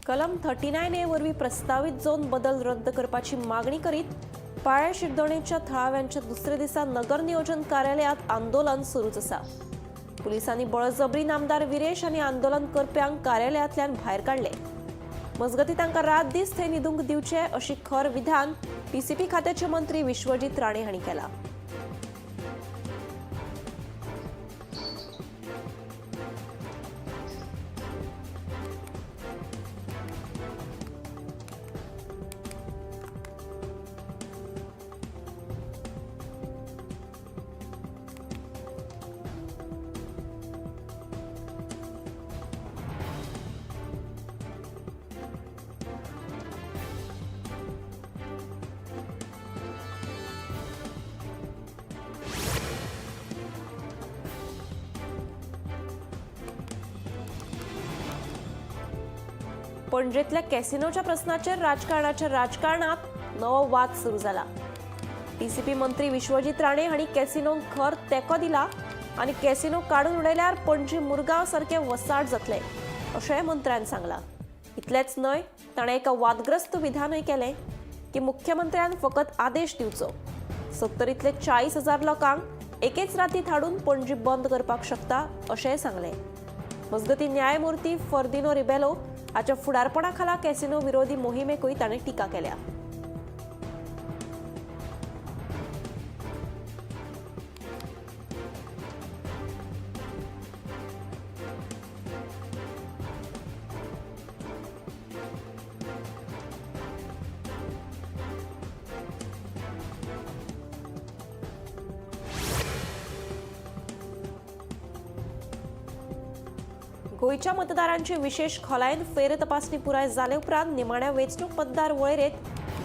कलम 39A वरवीं प्रस्तावित झोन बदल रद्द करपाची मागणी करीत पाळ्या शिरदोणेच्या थळाव्यांच्या दुसरे दिसा नगर नियोजन कार्यालयात आंदोलन सुरूच आसा। पुलिसांनी बळजबरीन आमदार विरेश आनी आंदोलन करप्यांक कार्यालयांतल्यान भायर काढले। मजगतीं तांकां रात दीस थंय न्हिदूंक दिवचे अशी खर विधान पीसीपी खात्याचे मंत्री विश्वजीत राणे हांणी केला। पणजेतल्या कॅसिनोच्या प्रश्नाचेर राजकारणाच्या राजकारणात नवो वाद सुरू जाला। पीसीपी मंत्री विश्वजीत राणे हांणी कॅसिनोक खर तेंको दिला आनी कॅसिनो काडून उडयल्यार पणजी मुरगांव सारखे वसाड जातले अशें मंत्र्यान सांगलां। इतलेंच न्हय, ताणें एका वादग्रस्त विधानय केलें की मुख्यमंत्र्यान फकत आदेश दिवचो। 70तले 40,000 लोकांक एकेच रातीत हाडून पणजी बंद करपाक शकता अशेंय सांगलें। मजगतीं न्यायमूर्ती फर्दिनो रिबेलो हाच्या फुडारपणा खाला कॅसिनो विरोधी मोहिमेकूय ताणें टिका केल्या। गोयच्या मतदारांची विशेष खोलायेन फेर तपासणी पुराय जाले उपरांत निमाण्या वेंचणूक मतदार वळेरेंत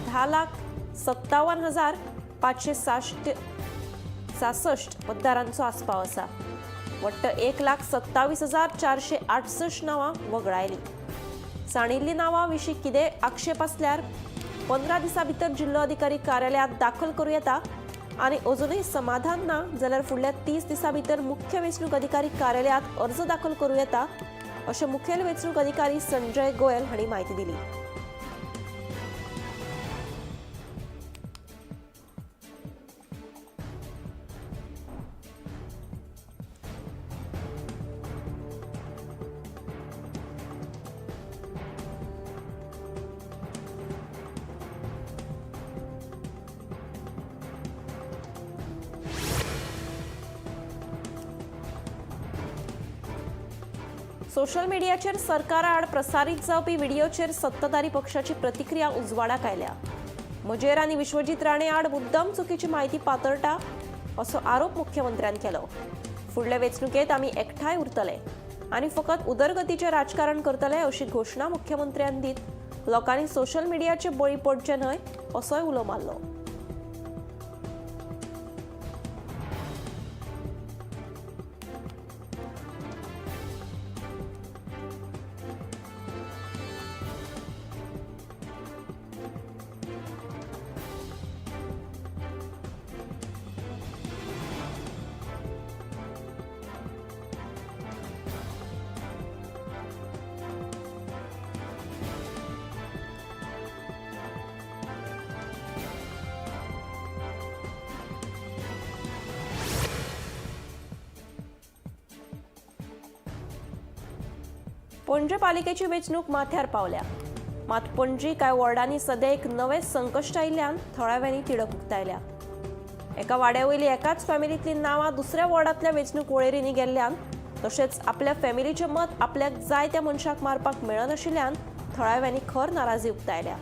10,57,566 मतदारांचो आस्पाव आसा। वट्ट 1,27,468 नावां वगळायलीं। सांडिल्लीं नांवां विशीं कितें आक्षेप आसल्यार 15 दिसां भितर जिल्लो अधिकारी कार्यालयांत दाखल करूं येता आनी अजूनय समाधान ना जाल्यार फुडल्या 30 दिसां भितर मुख्य वेंचणूक अधिकारी कार्यालयांत अर्ज दाखल करूं येता अशें मुखेल वेंचणूक अधिकारी संजय गोयल हांणी माहिती दिली। सोशल मिडियाचेर सरकारा आड प्रसारीत जावपी व्हिडिओचेर सत्ताधारी पक्षाची प्रतिक्रिया उजवाडाक आयल्या। म्हजेर आनी विश्वजीत राणे आड मुद्दम चुकीची म्हायती पातळटा असो आरोप मुख्यमंत्र्यान केलो। फुडले वेंचणुकेंत आमी एकठांय उरतले आनी फकत उदरगतीचें राजकारण करतले अशी घोशणा मुख्यमंत्र्यान दीत लोकांनी सोशल मिडियाचे बळी पडचे न्हय असोय उलो मारलो। पणजे पालिकेची वेंचणूक माथ्यार पावल्या। मात पणजी कांय वॉर्डांनी सध्या एक नवे संकश्ट आयिल्ल्यान थळाव्यांनी तिडक उक्तायल्या। एका वाड्यावयली एकाच फॅमिलींतलीं नांवां दुसऱ्या वॉर्डांतल्या वेंचणूक वळेरींनी गेल्ल्यान तशेंच आपल्या फॅमिलीचें मत आपल्याक जाय त्या मनशाक मारपाक मेळनाशिल्ल्यान थळाव्यांनी खर नाराजी उक्तायल्या।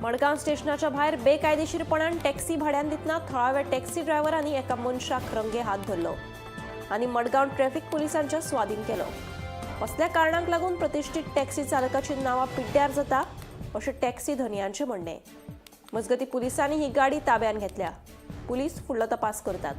मडगाव स्टेशनाच्या भायर बेकायदेशीरपणान टॅक्सी भाड्यान दितना थळाव्या टॅक्सी ड्रायव्हरांनी एका मनशाक रंगे हात धरलो आणि मडगाव ट्रॅफिक पुलिसांच्या स्वाधीन केलो. असल्या कारणांक लागून प्रतिष्ठीत टॅक्सी चालकाची नावां पिड्ड्यार जाता अशें टॅक्सी धनियांचे म्हणणे. मजगती पुलिसांनी ही गाडी ताब्यात घेतल्या. पुलीस फुडलो तपास करतात.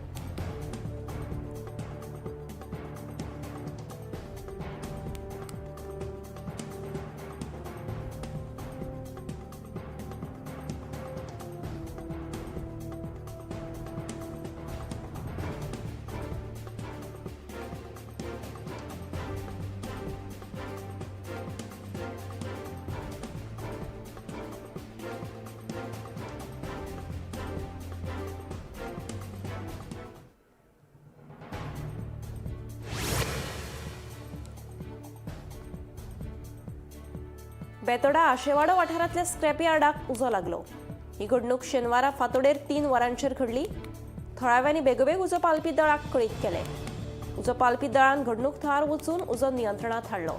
बेतोडा आशेवाडो वाठारांतल्या स्क्रॅप यार्डाक उजो लागलो. ही घडणूक शेनवारा फांतोडेर 3 वरांचेर घडली. थळाव्यांनी बेगोबेग उजो पालपी दळाक कळीत केले. उजो पालपी दळान घडणूक थळार वचून उजो नियंत्रणात हाडलो.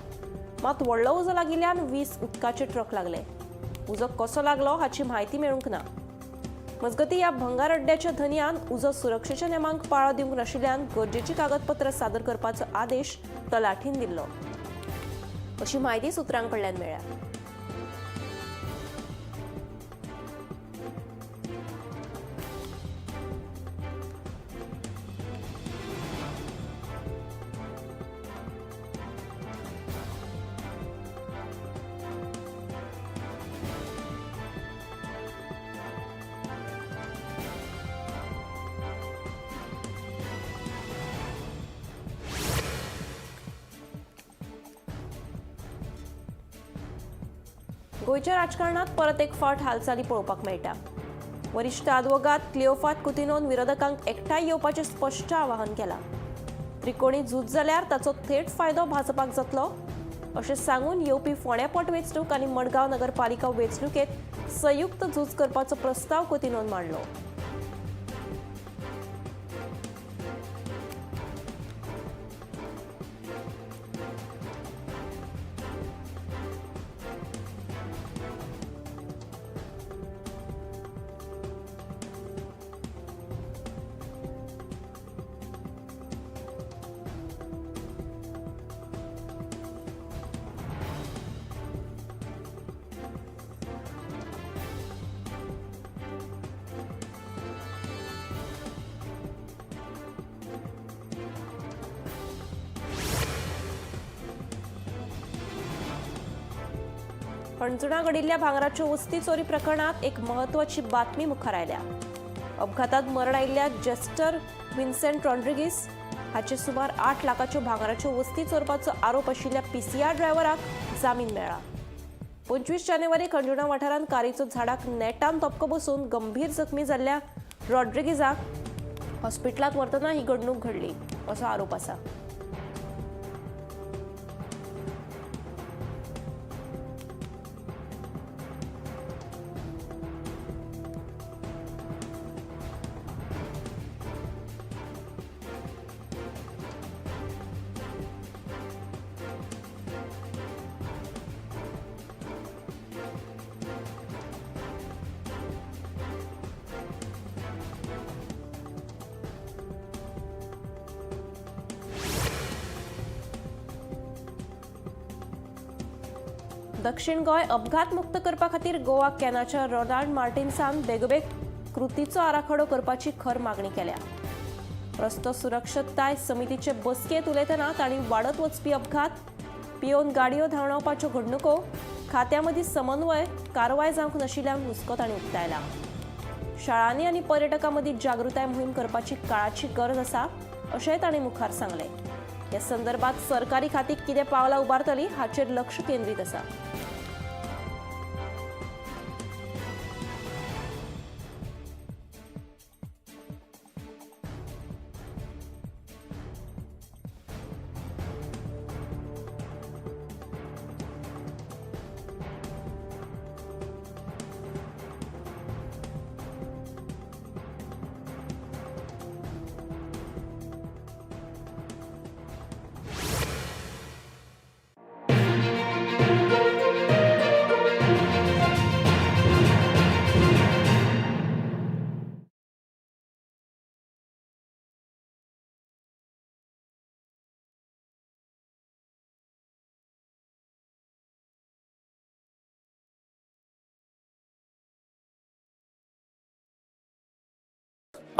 मात व्हडलो उजो लागिल्ल्यान 20 उदकाचे ट्रक लागले. उजो कसो लागलो हाची म्हायती मेळूंक ना. मजगती ह्या भंगार अड्ड्याच्या धन्यान उजो सुरक्षेच्या नेमांक पाळो दिवंक नाशिल्ल्यान गरजेची कागदपत्रां सादर करपाचो आदेश तलाठीन दिल्लो अशी म्हायती सुत्रांकडल्यान मेळ्ळ्या. गोयच्या राजकारणात परत एक फावट हालचाली पळोवपाक मेळटा. वरिष्ठ आदवोगाद क्लिओफात कुतिनोन विरोधकांक एकठांय येवपाचें स्पश्ट आवाहन केलां. त्रिकोणी झूज जाल्यार ताचो थेट फायदो भाजपाक जातलो अशें सांगून येवपी फोंड्या पोटवेंचणूक आनी मडगांव नगरपालिका वेंचणुकेंत संयुक्त झूज करपाचो प्रस्ताव कुतिनोन मांडलो. पणजुणा घडिल्ल्या भांगराच्यो वस्ती चोरी प्रकरणात एक महत्वाची बातमी मुखार आयल्या. अपघातात मरण आयिल्ल्या जेस्टर विन्सेंट रॉड्रिगीस हाचे सुमार 8 लाखाच्यो भांगराच्यो वस्ती चोरपाचो आरोप आशिल्ल्या पीसीआर ड्रायव्हराक जामीन मेळ्ळा. 25 जानेवारी खंडुणा वाठारांत कारीचो झाडाक नेटान तपको बसून गंभीर जखमी जाल्ल्या रॉड्रिगीजाक हॉस्पिटलांत व्हरतना ही घडणूक घडली असो आरोप आसा. दक्षिण गोय अपघात मुक्त करपा खातीर गोवा कॅनाच्या रोनाल्ड मार्टिन्सान बेगोबेग कृतीचो आराखडो करपाची खर मागणी केल्या. रस्तो सुरक्षताय समितीचे बसकेत उलयतना तांणी वाडत वचपी अपघात, पियोन गाडयो धांवडावपाच्यो घडणुको, खात्यामदीं समन्वय कारवाय जावंक नाशिल्ल्यान हुस्को तांणी उक्तायला. शाळांनी आनी पर्यटकां मदीं जागृताय मोहीम करपाची काळाची गरज आसा अशेंय तांणी मुखार सांगलें. ह्या संदर्भात सरकारी खाती कितें पावलां उबारतली हाचेर लक्ष केंद्रीत आसा.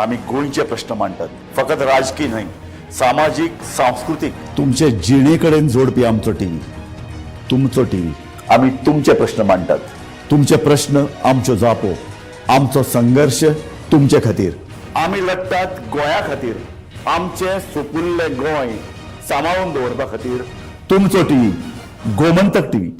आम्ही गोंयचे प्रश्न मांडटात, फकत राजकीय न्हय, सामाजीक सांस्कृतिक. तुमचे जिणेकडेन जोडपी आमचो टीव्ही, तुमचो टीव्ही. आम्ही तुमचे प्रश्न मांडटात. तुमचे प्रश्न आमच्यो जापो, आमचो संघर्ष तुमचे खातीर. आम्ही लढटात गोंया खातीर, आमचे सोपुल्ले गोंय सांबाळून दवरपा खातीर. तुमचो टीव्ही, गोमंतक टीव्ही.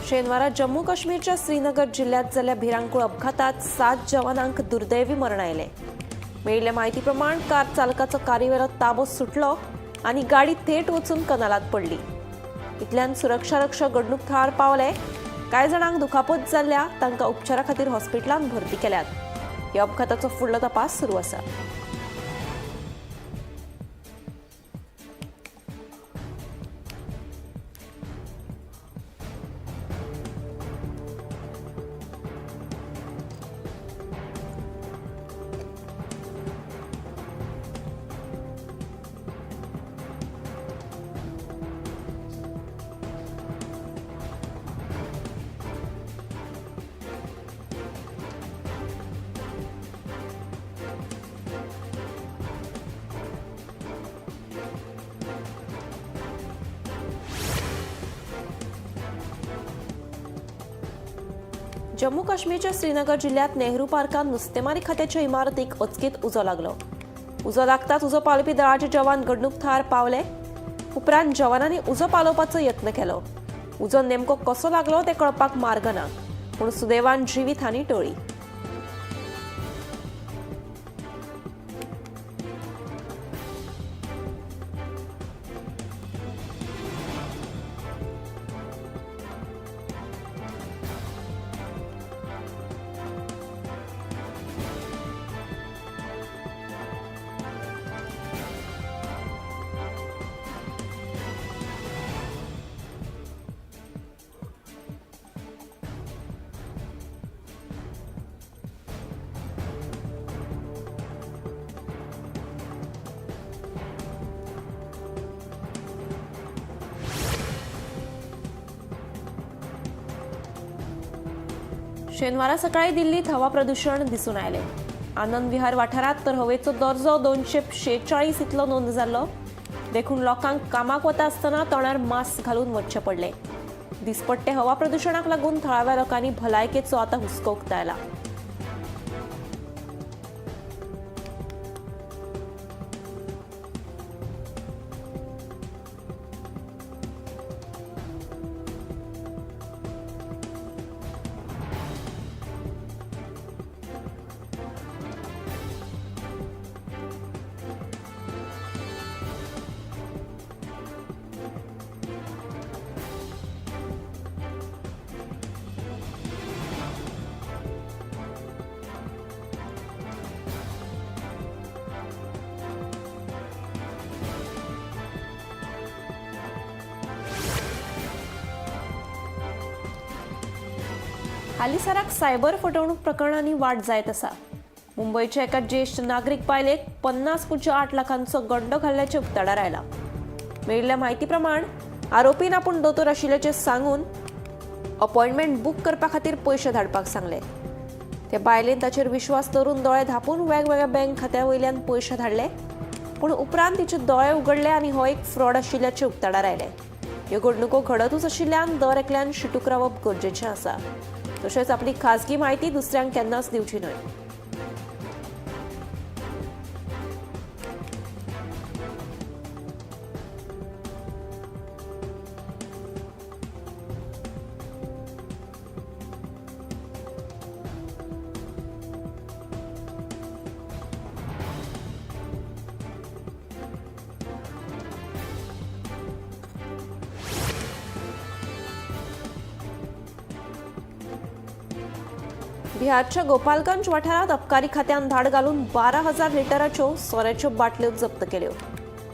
शेनवारा जम्मू काश्मीरच्या श्रीनगर जिल्ह्यात जाल्ल्या भिरांकूळ अपघातात 7 जवानांक दुर्दैवी मरण आयले. मेळिल्ल्या म्हायती प्रमाण कार चालकाचो कारवेलो ताबो सुटलो आनी गाडी थेट वचून कनालात पडली. इतल्यान सुरक्षा रक्षक घडणूक थळार पावले. कांय जाणांक दुखापत जाल्ल्या, तांकां उपचारा खातीर हॉस्पिटलांत भरती केल्यात. ह्या अपघाताचो फुडलो तपास सुरू आसा. जम्मू काश्मीरच्या श्रीनगर जिल्ह्यात नेहरू पार्कात नुस्तेमारी खात्याच्या इमारतीक अचकीत उजो लागलो. उजो लागताच उजो पालोवपी दळाचे जवान घडणूक थळार पावले. उपरांत जवानांनी उजो पालोवपाचो यत्न केलो. उजो नेमको कसो लागलो ते कळपाक मार्ग ना, पूण सुदैवान जिवीतहानी टळ्ळी. शेनवारा सकाळी दिल्लीत हवा प्रदूषण दिसून आयले. आनंद विहार वाठारात तर हवेचो दर्जो 246 इतलो नोंद जाल्लो. देखून लोकांक कामाक वता आसतना तोंडार मास्क घालून वचचें पडलें. दिसपट्टे हवा प्रदूषणाक लागून थळाव्या लोकांनी भलायकेचो आतां हुस्को उक्तायला. हालीसराक सायबर फटवणूक प्रकरणांनी वाढ जायत आसा. मुंबयच्या एका ज्येष्ठ नागरीक बायलेक 50.8 लाखांचो गंडो घाल्ल्याचे उक्ताडार आयला. मेळिल्ल्या म्हायती प्रमाण आरोपीन आपूण दोतोर आशिल्ल्याचे सांगून अपॉइंटमेंट बूक करपा खातीर पयशे धाडपाक सांगले. ते बायलेन ताचेर विश्वास दवरून दोळे धापून वेगवेगळ्या बँक खात्या वयल्यान पयशे धाडले. पूण उपरांत तिचे दोळे उगडले आनी हो एक फ्रॉड आशिल्ल्याचे उक्ताडार आयले. ह्यो घडणुको घडतूच आशिल्ल्यान दर एकल्यान शिटूक रावप गरजेचें आसा. तशेंच आपली खासगी म्हायती दुसऱ्यांक केन्नाच दिवची न्हय. बिहारच्या गोपालगंज वाठारात अबकारी खात्यान धाड घालून 12,000 लिटराच्यो सोऱ्याच्यो बाटल्यो जप्त केल्यो.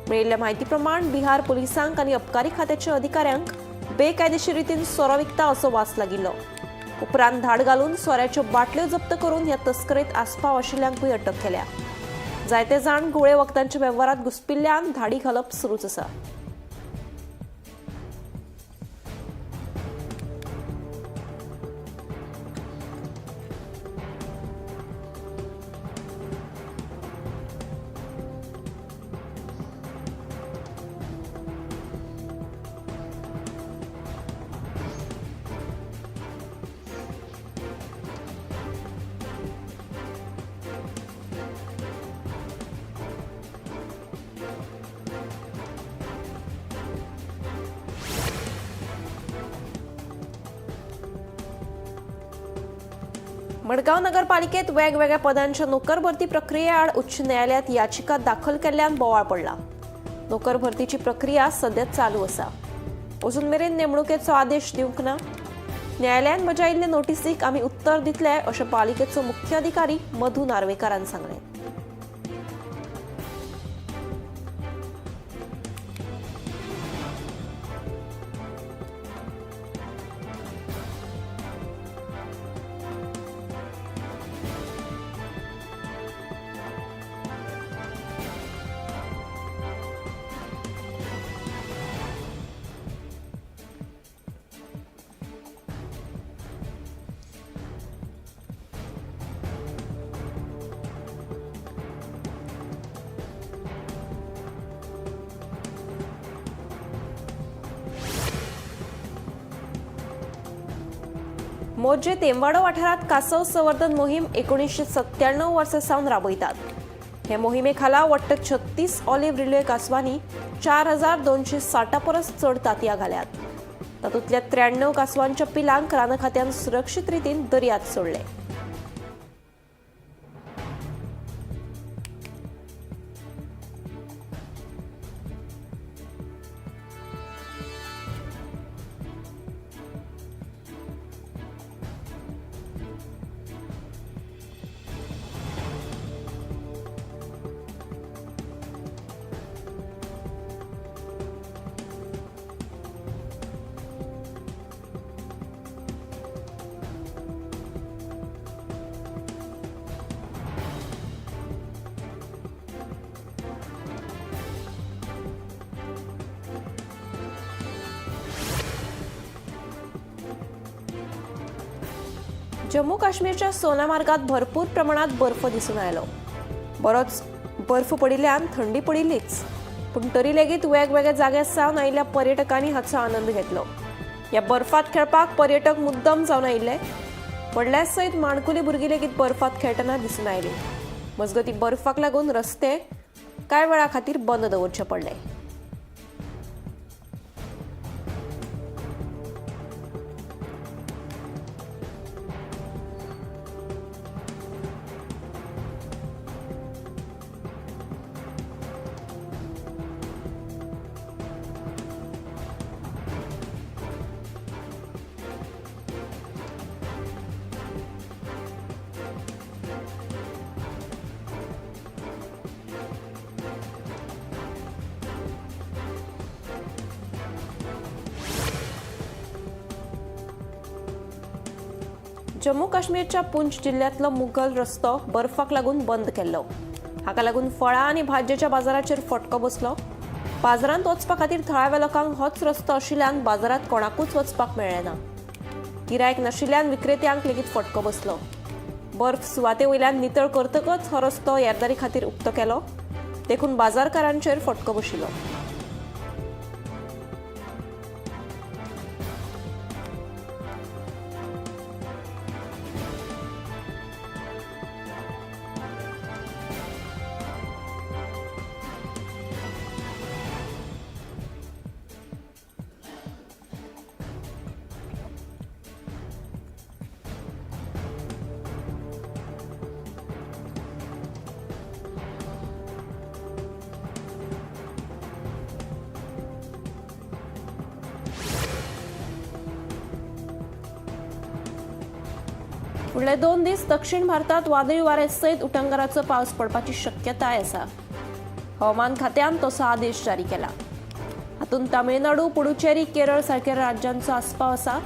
मेळिल्ल्या म्हायती प्रमाण बिहार पुलिसांक आनी अबकारी खात्याच्या अधिकाऱ्यांक बेकायदेशीर रितीन सोरो विकता असो वास लागिल्लो. उपरांत धाड घालून सोऱ्याच्यो बाटल्यो जप्त करून ह्या तस्करेत आस्पाव आशिल्ल्यांकूय अटक केल्या. जायते जाण गुळे वखदांच्या वेव्हारात घुसपिल्ल्यान धाडी घालप सुरूच आसा. मडगाव नगरपालिकेत वेगवेगळ्या पदांच्या नोकर भरती प्रक्रियेआड उच्च न्यायालयात याचिका दाखल केल्ल्यान बोवाळ पडला. नोकर भरतीची प्रक्रिया सध्या चालू आसा. अजून मेरेन नेमणुकेचो आदेश दिवंक ना. न्यायालयान बजायिल्ले नोटीसीक आमी उत्तर दितले अशें पालिकेचो मुख्य अधिकारी मधू नार्वेकारान सांगलें. मोर्जे तेंबाडो वाठारात कासव संवर्धन मोहीम 1997 वर्सा सावन राबयतात. हे मोहिमेखाला वट्ट 36 ऑलिव्ह रिल्वे कासवांनी 4260 परस चड तांतयां घाल्यात. तातूंतल्या 93 कासवांच्या पिलांक रानखात्यान सुरक्षीत रितीन दर्यांत सोडले. जम्मू काश्मीरच्या सोनामार्गात भरपूर प्रमाणात बर्फ दिसून आयलो. बरोच बर्फ पडिल्ल्यान थंडी पडिल्लीच, पूण तरी लेगीत वेगवेगळ्या जाग्यासावन आयिल्ल्या पर्यटकांनी हाचो आनंद घेतलो. ह्या बर्फात खेळपाक पर्यटक मुद्दम जावन आयिल्ले. व्हडल्या सयत माणकुली भुरगीं लेगीत बर्फात खेळटना दिसून आयलीं. मजगतीं बर्फाक लागून रस्ते कांय वेळा खातीर बंद दवरचे पडले. जम्मू काश्मीरच्या पुंछ जिल्ह्यातलो मुघल रस्तो बर्फाक लागून बंद केल्लो. हाका लागून फळां आनी भाज्जेच्या बाजाराचेर फटको बसलो. बाजारांत वचपा खातीर थळाव्या लोकांक होच रस्तो आशिल्ल्यान बाजारात कोणाकूच वचपाक मेळ्ळें ना. गिरायक नाशिल्ल्यान विक्रेत्यांक लेगीत फटको बसलो. बर्फ सुवाते वयल्यान नितळ करतकच हो रस्तो येरादारी खातीर उक्तो केलो. देखून बाजारकारांचेर फटको बशिल्लो. फुडले 2 दीस दक्षिण भारतात वादळी वारे सयत उटंगराचो पावस पडपाची शक्यताय आसा. हवामान खात्यान तसो आदेश जारी केला. हातूंत तामिळनाडू, पुडुचेरी, केरळ सारख्या राज्यांचो आस्पाव आसा.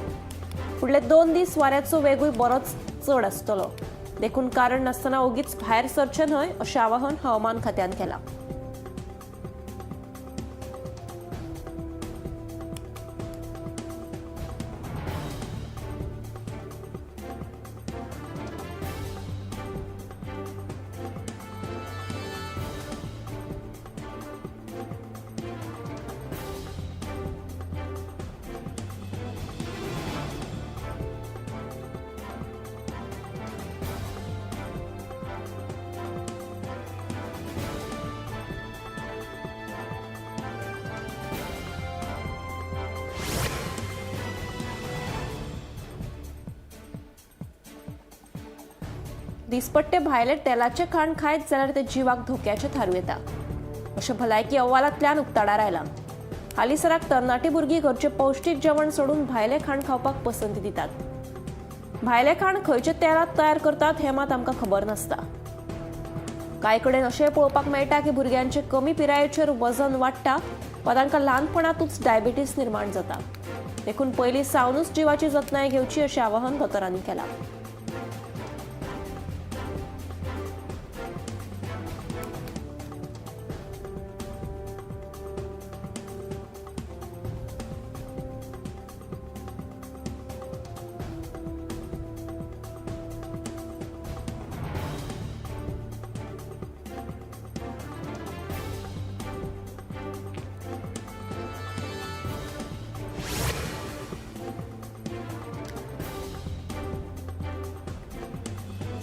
फुडले 2 दीस वाऱ्याचो वेगूय बरोच चड आसतलो. देखून कारण नासतना ओगीच भायर सरचे न्हय अशें आवाहन हवामान खात्यान केलां. दिसपट्टे भायले तेलाचे खाण खायत जाल्यार ते जिवाक धोक्याचे थारू येता अशें भलायकी अहवालांतल्यान उक्ताडार आयलां. हालीसराक तरणाटी भुरगीं घरचें पौश्टीक जेवण सोडून भायलें खाण खावपाक पसंती दितात. भायलें खाण खंयच्या तेलांत तयार करतात हें मात आमकां खबर नासता. कांय कडेन अशेंय पळोवपाक मेळटा की भुरग्यांचे कमी पिरायेचेर वजन वाडटा वा तांकां ल्हानपणांतूच डायबिटीस निर्माण जाता. देखून पयलीं सावनूच जिवाची जतनाय घेवची अशें आवाहन दोतोरांनी केलां.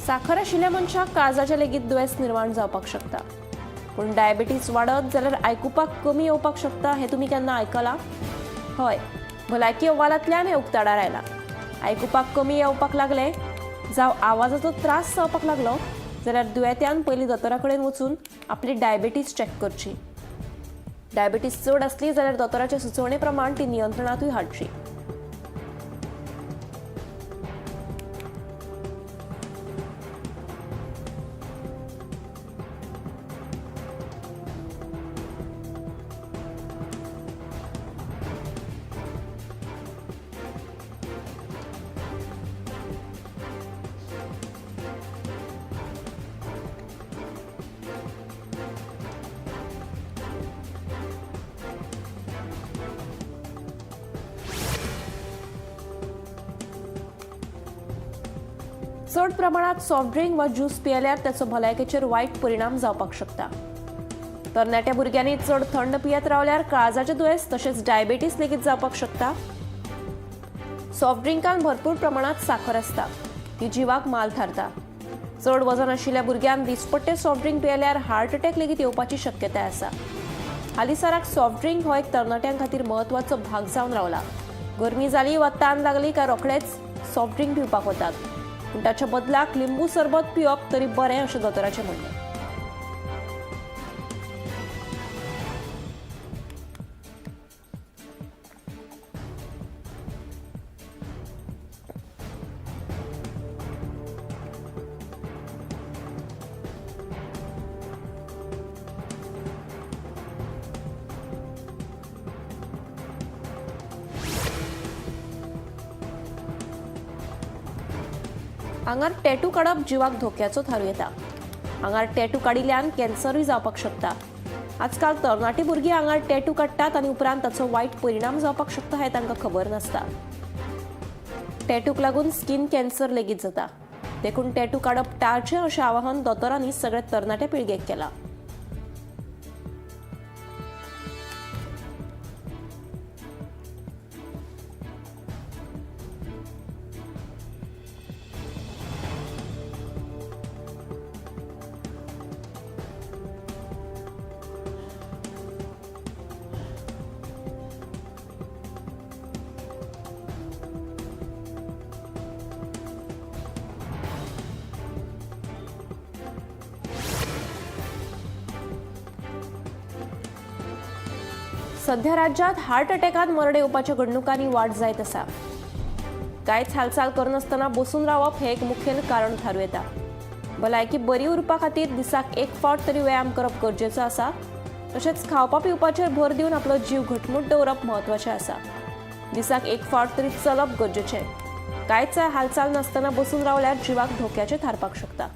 साखर आशिल्ल्या मनशाक काळजाचे लेगीत दुयेंस निर्माण जावपाक शकता. पूण डायबिटीस वाडत जाल्यार आयकुपाक कमी येवपाक शकता हें तुमी केन्ना आयकलां? हय, भलायकी अहवालांतल्यान हें उक्ताडार आयलां. आयकुपाक कमी येवपाक लागलें जावं आवाजाचो त्रास जावपाक लागलो जाल्यार दुयेंत्यान पयलीं दोतोरा कडेन वचून आपली डायबिटीस चॅक करची. डायबिटीस चड आसली जाल्यार दोतोराचे सुचोवणे प्रमाण ती नियंत्रणांतूय हाडची. चड प्रमाणात सॉफ्ट ड्रिंक वा ज्यूस पियेल्यार त्याचो भलायकेचेर वायट परिणाम जावपाक शकता. तरणाट्या भुरग्यांनी चड थंड पियत रावल्यार काळजाचे दुयेंस तशेंच डायबिटीस लेगीत जावपाक शकता. सॉफ्ट ड्रिंकांत भरपूर प्रमाणात साखर आसता, ती जिवाक माल थारता. चड वजन आशिल्ल्या भुरग्यांक दिसपट्टे सॉफ्ट ड्रिंक पियेल्यार हार्ट अटॅक लेगीत येवपाची शक्यताय आसा. हालीसराक सॉफ्ट ड्रिंक हो एक तरणाट्यां खातीर म्हत्वाचो भाग जावन रावला. गरमी जाली वा ताण लागली काय रोखडेच सॉफ्ट ड्रिंक पिवपाक वतात. पूण ताच्या बदलाक लिंबू सरबत पिवप तरी बरें अशें दोतोराचें म्हणणें. आंगार टॅटू काडप जिवाक धोक्याचो थारू येता. आंगार टॅटू काडिल्ल्यान कॅन्सरूय जावपाक शकता. आजकाल तरणाटी भुरगीं आंगार टॅटू काडटात आनी उपरांत ताचो वायट परिणाम जावपाक शकता हें तांकां खबर नासता. टॅटूक लागून स्किन कॅन्सर लेगीत जाता. देखून टॅटू काडप टाळचें अशें आवाहन दोतोरांनी सगळ्या तरणाट्या पिळगेक केलां. सध्या राज्यात हार्ट अटॅकात मरडे येवपाच्या घडणुकांनी वाड जायत आसा. कांयच हालचाल करनासतना बसून रावप हें एक मुखेल कारण थारू येता. भलायकी बरी उरपा खातीर दिसाक एक फावट तरी व्यायाम करप गरजेचो आसा. तशेंच खावपा पिवपाचेर भर दिवन आपलो जीव घटमूट दवरप म्हत्वाचें आसा. दिसाक एक फावट तरी चलप गरजेचें. कायच हालचाल नसताना बसून रावल्यार जिवाक धोक्याचे थारपाक शकता.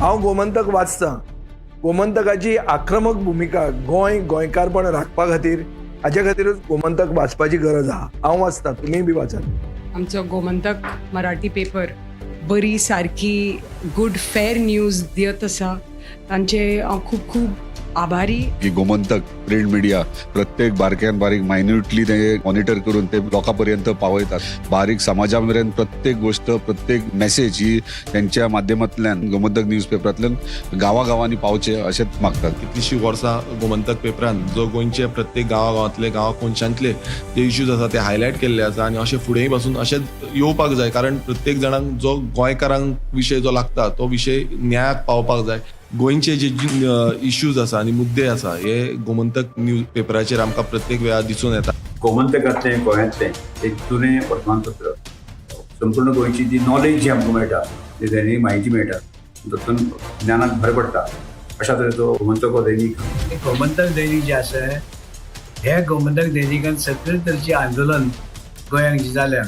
हांव गोमंतक वाचतां. गोमंतकाची आक्रमक भुमिका गोंयकारपण राखपा खातीर हाचे खातीरच गोमंतक वाचपाची गरज आहा. हांव वाचतां, तुमीय बी वाचात. आमचो गोमंतक मराठी पेपर बरी सारकी गुड फेअर न्यूज दित आसा. तांचे हांव खूब खूब आभारी. की गोमंतक प्रिंट मिडिया प्रत्येक बारक्यान बारीक मायन्युटली ते मॉनिटर करून ते लोकांपर्यंत पावयतात. बारीक समाजा मेरेन प्रत्येक गोष्ट प्रत्येक मेसेज ही त्यांच्या माध्यमांतल्यान गोमंतक न्यूज पेपरांतल्यान गांवांनी पावचे अशेंच मागतात. कितलींशीं वर्सां गोमंतक पेपरान जो गोंयचे प्रत्येक गांवांतले कोनशांतले जे इश्यूज आसा ते हायलायट केल्ले आसा आनी अशें फुडेंय पासून अशेंच येवपाक जाय. कारण प्रत्येक जाणांक जो गोंयकारांक विशय जो लागता तो विशय न्यायाक पावपाक जाय. गोंयचे जे इश्यूज आसा आनी मुद्दे आसा हे गोमंतक न्यूज पेपराचेर आमकां प्रत्येक वेळार दिसून येता. गोमंतकांतलें गोंयांतलें एक जुनें वर्तमानपत्र. संपूर्ण गोंयची जी नॉलेज जी आमकां मेळटा ती दैनीक म्हायती मेळटा तातूंत ज्ञानाक भर पडटा अशा तरेचो गोमंतक हो दैनीक. गोमंतक दैनीक जे आसा हे गोमंतक दैनिकान सगळे तरेची आंदोलन गोंयांत जी जाल्या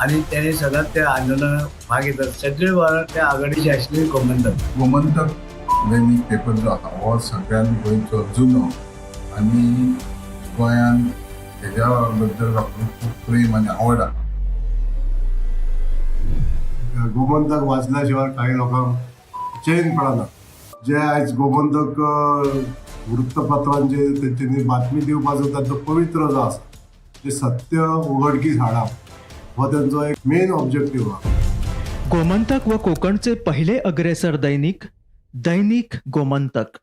आनी तेणे सदांच त्या आंदोलनाक भाग घेतात. सगळे वेळार त्या आघाडीचे आशिल्ले गोमंतक दैनीक पेपर जो आसा हो सगळ्यान गोंयचो जुनो आनी गोंयान हेज्या बद्दल म्हाका खूब प्रेम आनी आवड आसा. गोमंतक वाचल्या शिवाय काही लोकांक चैन पडना. जे आयज गोमंतक वृत्तपत्रांचेर तेंच्यांनी बातमी दिवपाचो ताचो पवित्र जो आसा जे सत्य उघडकीस हाडप हो त्यांचो एक मेन ऑब्जेक्टिव्ह आसा. गोमंतक व कोकणचे पहिले अग्रेसर दैनिक गोमंतक.